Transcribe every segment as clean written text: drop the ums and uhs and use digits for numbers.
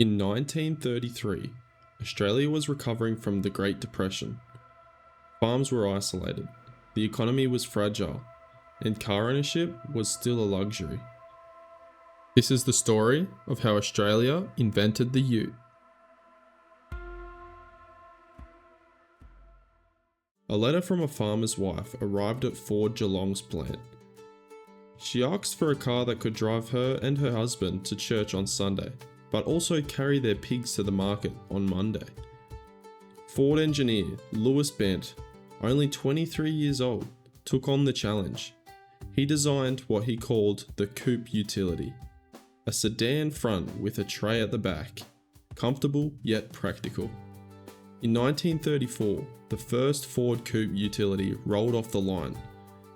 In 1933, Australia was recovering from the Great Depression. Farms were isolated, the economy was fragile, and car ownership was still a luxury. This is the story of how Australia invented the ute. A letter from a farmer's wife arrived at Ford Geelong's plant. She asked for a car that could drive her and her husband to church on Sunday, but also carry their pigs to the market on Monday. Ford engineer Louis Bent, only 23 years old, took on the challenge. He designed what he called the coupe utility, a sedan front with a tray at the back, comfortable yet practical. In 1934, the first Ford coupe utility rolled off the line,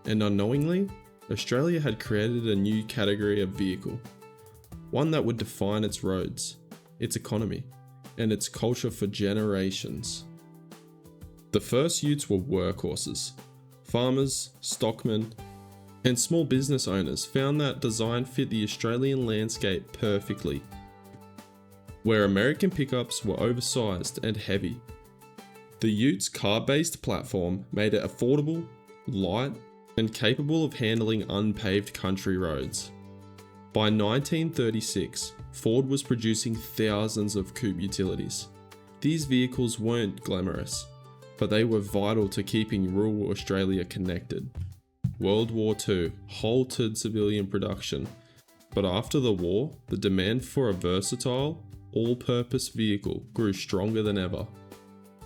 and unknowingly, Australia had created a new category of vehicle, one that would define its roads, its economy, and its culture for generations. The first utes were workhorses. Farmers, stockmen, and small business owners found that design fit the Australian landscape perfectly, where American pickups were oversized and heavy. The ute's car-based platform made it affordable, light, and capable of handling unpaved country roads. By 1936, Ford was producing thousands of coupe utilities. These vehicles weren't glamorous, but they were vital to keeping rural Australia connected. World War II halted civilian production, but after the war, the demand for a versatile, all-purpose vehicle grew stronger than ever.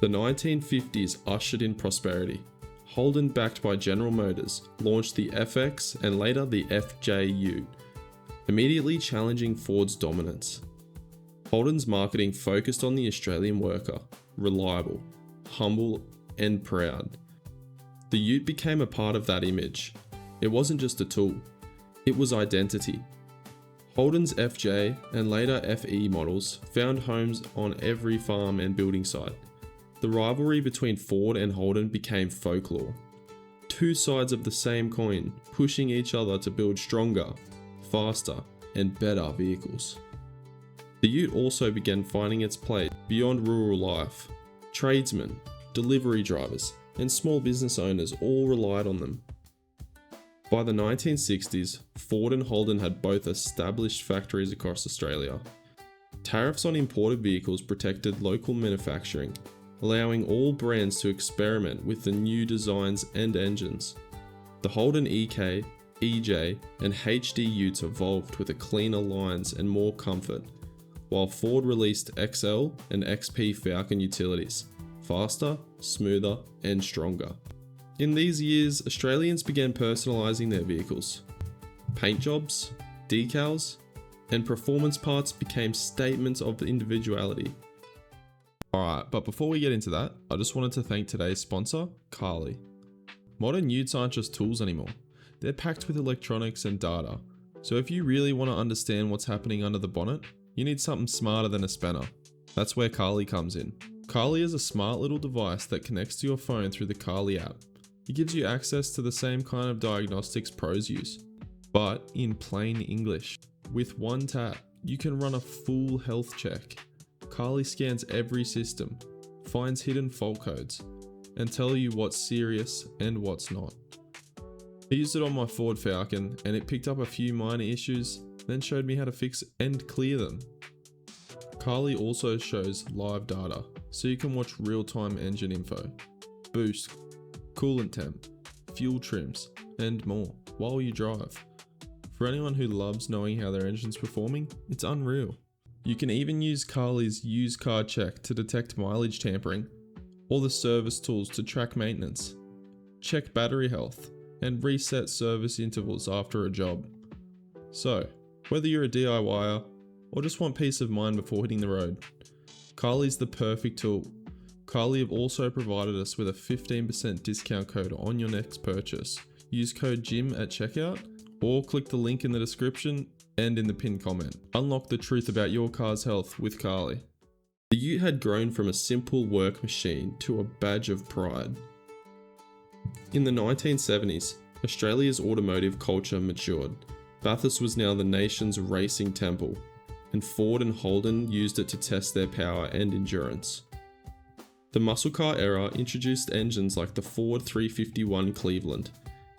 The 1950s ushered in prosperity. Holden, backed by General Motors, launched the FX and later the FJ Ute, immediately challenging Ford's dominance. Holden's marketing focused on the Australian worker, reliable, humble, and proud. The ute became a part of that image. It wasn't just a tool, it was identity. Holden's FJ and later FE models found homes on every farm and building site. The rivalry between Ford and Holden became folklore. Two sides of the same coin, pushing each other to build stronger, faster, and better vehicles. The ute also began finding its place beyond rural life. Tradesmen, delivery drivers, and small business owners all relied on them. By the 1960s, Ford and Holden had both established factories across Australia. Tariffs on imported vehicles protected local manufacturing, allowing all brands to experiment with the new designs and engines. The Holden EK, EJ, and HD utes evolved with cleaner lines and more comfort, while Ford released XL and XP Falcon utilities, faster, smoother, and stronger. In these years, Australians began personalising their vehicles. Paint jobs, decals, and performance parts became statements of individuality. Alright, but before we get into that, I just wanted to thank today's sponsor, Carly. Modern utes aren't just tools anymore. They're packed with electronics and data. So if you really want to understand what's happening under the bonnet, you need something smarter than a spanner. That's where Carly comes in. Carly is a smart little device that connects to your phone through the Carly app. It gives you access to the same kind of diagnostics pros use, but in plain English. With one tap, you can run a full health check. Carly scans every system, finds hidden fault codes, and tell you what's serious and what's not. I used it on my Ford Falcon and it picked up a few minor issues, then showed me how to fix and clear them. Carly also shows live data, so you can watch real-time engine info, boost, coolant temp, fuel trims, and more while you drive. For anyone who loves knowing how their engine's performing, it's unreal. You can even use Carly's used car check to detect mileage tampering, or the service tools to track maintenance, check battery health, and reset service intervals after a job. So, whether you're a DIYer or just want peace of mind before hitting the road, Carly's the perfect tool. Carly have also provided us with a 15% discount code on your next purchase. Use code JIM at checkout or click the link in the description and in the pinned comment. Unlock the truth about your car's health with Carly. The ute had grown from a simple work machine to a badge of pride. In the 1970s, Australia's automotive culture matured. Bathurst was now the nation's racing temple. and Ford and Holden used it to test their power and endurance. The muscle car era introduced engines like the Ford 351 Cleveland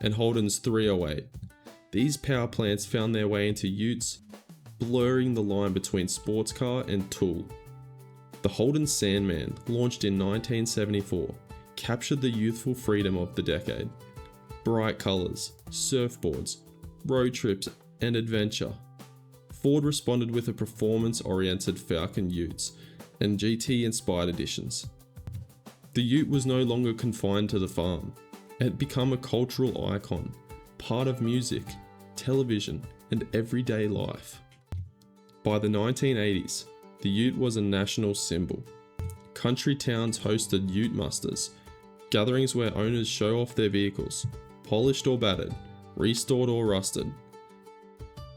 and Holden's 308. These power plants found their way into utes, blurring the line between sports car and tool. The Holden Sandman, launched in 1974, captured the youthful freedom of the decade. Bright colours, surfboards, road trips, and adventure. Ford responded with a performance-oriented Falcon Utes and GT-inspired editions. The Ute was no longer confined to the farm. It had become a cultural icon, part of music, television, and everyday life. By the 1980s, the Ute was a national symbol. Country towns hosted Ute musters, gatherings where owners show off their vehicles, polished or battered, restored or rusted.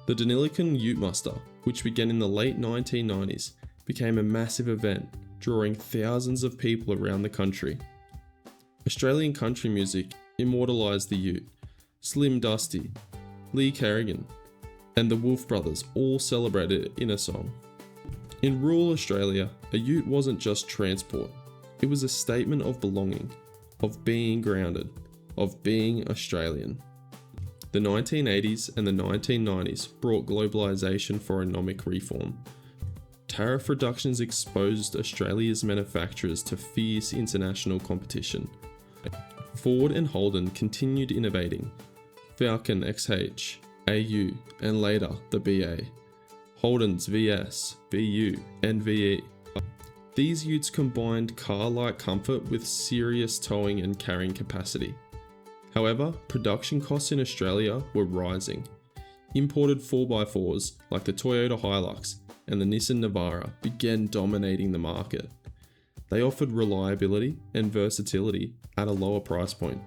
The Denilican Ute Muster, which began in the late 1990s, became a massive event, drawing thousands of people around the country. Australian country music immortalised the Ute. Slim Dusty, Lee Carrigan, and the Wolf Brothers all celebrated it in a song. In rural Australia, a ute wasn't just transport. It was a statement of belonging, of being grounded, of being Australian. The 1980s and the 1990s brought globalisation for economic reform. Tariff reductions exposed Australia's manufacturers to fierce international competition. Ford and Holden continued innovating. Falcon XH, AU, and later the BA. Holden's VS, VU, and VE. These utes combined car-like comfort with serious towing and carrying capacity. However, production costs in Australia were rising. Imported 4x4s like the Toyota Hilux and the Nissan Navara began dominating the market. They offered reliability and versatility at a lower price point.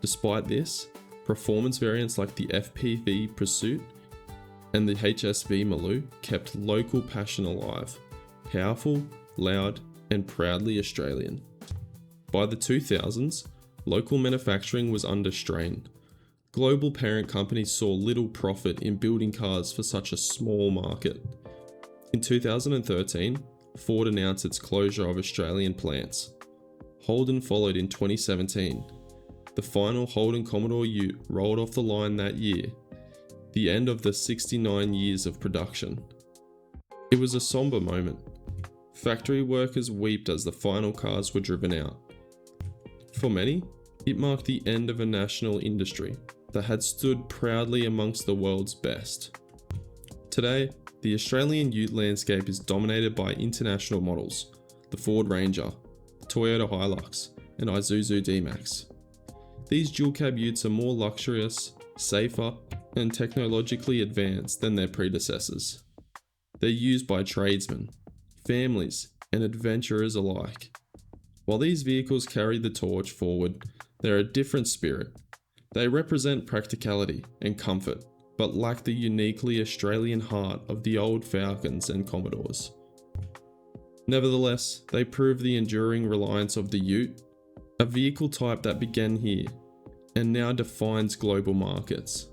Despite this, performance variants like the FPV Pursuit and the HSV Maloo kept local passion alive, powerful, loud, and proudly Australian. By the 2000s, local manufacturing was under strain. Global parent companies saw little profit in building cars for such a small market. In 2013, Ford announced its closure of Australian plants. Holden followed in 2017. The final Holden Commodore Ute rolled off the line that year, the end of the 69 years of production. It was a somber moment. Factory workers wept as the final cars were driven out. For many, it marked the end of a national industry that had stood proudly amongst the world's best. Today, the Australian ute landscape is dominated by international models, the Ford Ranger, Toyota Hilux, and Isuzu D-Max. These dual-cab utes are more luxurious, safer, and technologically advanced than their predecessors. They're used by tradesmen, families, and adventurers alike. While these vehicles carry the torch forward, they're a different spirit. They represent practicality and comfort, but lack the uniquely Australian heart of the old Falcons and Commodores. Nevertheless, they prove the enduring reliance of the ute, a vehicle type that began here and now defines global markets.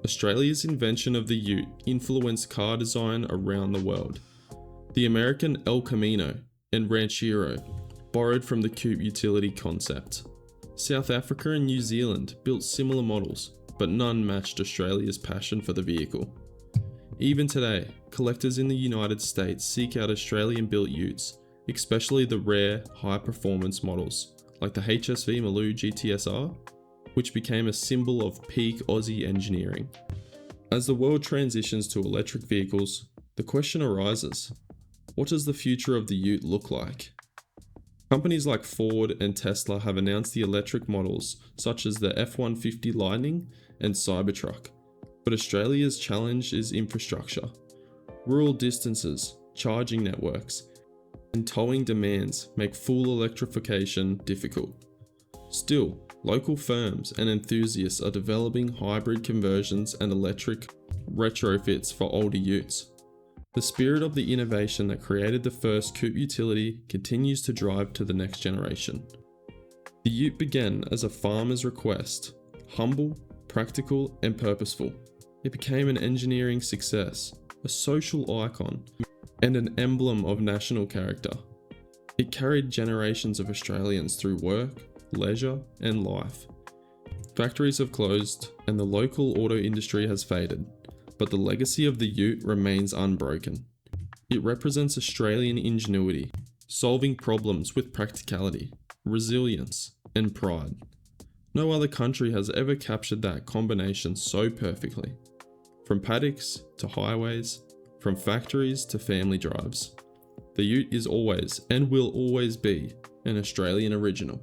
Australia's invention of the ute influenced car design around the world. The American El Camino and Ranchero borrowed from the coupe utility concept. South Africa and New Zealand built similar models, but none matched Australia's passion for the vehicle. Even today, collectors in the United States seek out Australian-built utes, especially the rare, high-performance models, like the HSV Maloo GTSR, which became a symbol of peak Aussie engineering. As the world transitions to electric vehicles, the question arises, what does the future of the ute look like? Companies like Ford and Tesla have announced the electric models such as the F-150 Lightning and Cybertruck, but Australia's challenge is infrastructure. Rural distances, charging networks, and towing demands make full electrification difficult. Still, local firms and enthusiasts are developing hybrid conversions and electric retrofits for older utes. The spirit of the innovation that created the first coupe utility continues to drive to the next generation. The ute began as a farmer's request, humble, practical, and purposeful. It became an engineering success, a social icon, and an emblem of national character. It carried generations of Australians through work, leisure, and life. Factories have closed, and the local auto industry has faded, but the legacy of the Ute remains unbroken. It represents Australian ingenuity, solving problems with practicality, resilience, and pride. No other country has ever captured that combination so perfectly. From paddocks to highways, from factories to family drives, the Ute is always and will always be an Australian original.